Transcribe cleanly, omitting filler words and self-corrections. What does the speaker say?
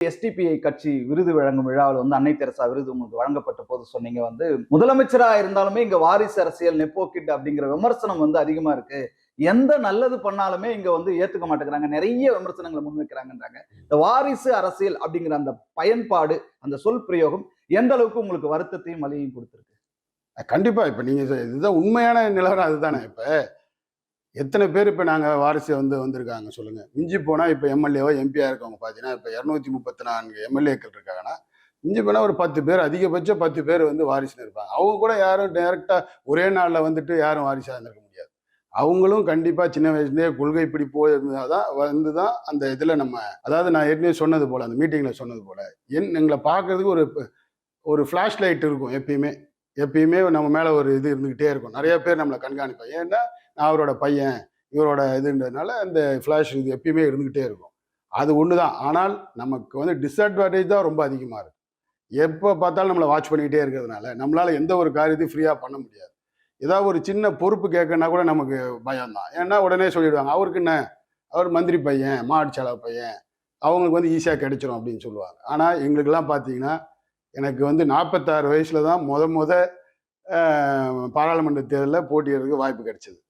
SDPI கட்சி விருது வழங்கும் விழாவில் வந்து அன்னை தெரசா விருது உங்களுக்கு வழங்கப்பட்ட போது சொன்னீங்க வந்து முதலமைச்சரா இருந்தாலுமே இங்க வாரிசு அரசியல் நெப்போக்கிட் அப்படிங்கிற விமர்சனம் வந்து அதிகமா இருக்கு. எந்த நல்லது பண்ணாலுமே இங்க வந்து ஏத்துக்க மாட்டேங்கிறாங்க, நிறைய விமர்சனங்களை முன்வைக்கிறாங்கன்றாங்க. இந்த வாரிசு அரசியல் அப்படிங்கிற அந்த பயன்பாடு, அந்த சொல் பிரயோகம் எந்த அளவுக்கு உங்களுக்கு வருத்தத்தையும் வலியையும் கொடுத்திருக்கு? கண்டிப்பா. இப்ப நீங்க இதுதான் உண்மையான நிலவரம் அதுதானே. இப்ப எத்தனை பேர் இப்ப நாங்க வாரிசு வந்திருக்காங்க சொல்லுங்க. மிஞ்சி போனா இப்ப எம்எல்ஏவோ எம்பியா இருக்கவங்க பாத்தீங்கன்னா இப்ப 234 எம்எல்ஏக்கள் இருக்காங்கன்னா மிஞ்சி போனா ஒரு 10 பேர், அதிகபட்சம் 10 பேர் வாரிசுன்னு இருப்பாங்க. அவங்க கூட யாரும் டைரக்டா ஒரே நாள்ல யாரும் வாரிசா இருந்திருக்க முடியாது. அவங்களும் கண்டிப்பா சின்ன வயசுலயே கொள்கை பிடிப்போ இருந்தாதான் வந்துதான் அந்த இதுல நம்ம, அதாவது நான் ஏற்கனவே சொன்னது போல, அந்த மீட்டிங்ல சொன்னது போல, எங்களை பாக்குறதுக்கு ஒரு ஒரு ஃபிளாஷ் லைட் இருக்கும் எப்பயுமே. எப்பயுமே நம்ம மேல ஒரு இது இருந்துகிட்டே இருக்கும். நிறைய பேர் நம்மளை கண்காணிப்பாங்க. ஏன்னா நான் அவரோட பையன், இவரோட இதுன்றதுனால அந்த ஃபிளாஷ் இது எப்பயுமே இருந்துகிட்டே இருக்கும். அது ஒண்ணுதான். ஆனால் நமக்கு டிஸ்அட்வான்டேஜ் தான் ரொம்ப அதிகமா இருக்கு. எப்போ பார்த்தாலும் நம்மளை வாட்ச் பண்ணிக்கிட்டே இருக்கிறதுனால நம்மளால எந்த ஒரு காரியத்தையும் ஃப்ரீயா பண்ண முடியாது. ஏதாவது ஒரு சின்ன பொறுப்பு கேட்கணும்னா கூட நமக்கு பயம் தான். ஏன்னா உடனே சொல்லிடுவாங்க, அவருக்கு என்ன, அவர் மந்திரி பையன், மாவட்ட பையன், அவங்களுக்கு ஈஸியா கிடைச்சிரும் அப்படின்னு சொல்லுவாங்க. ஆனா எங்களுக்கெல்லாம் பார்த்தீங்கன்னா, எனக்கு 46 வயசுல தான் முத பாராளுமன்ற தேர்தலில் போட்டியிடுறதுக்கு வாய்ப்பு கிடைச்சது.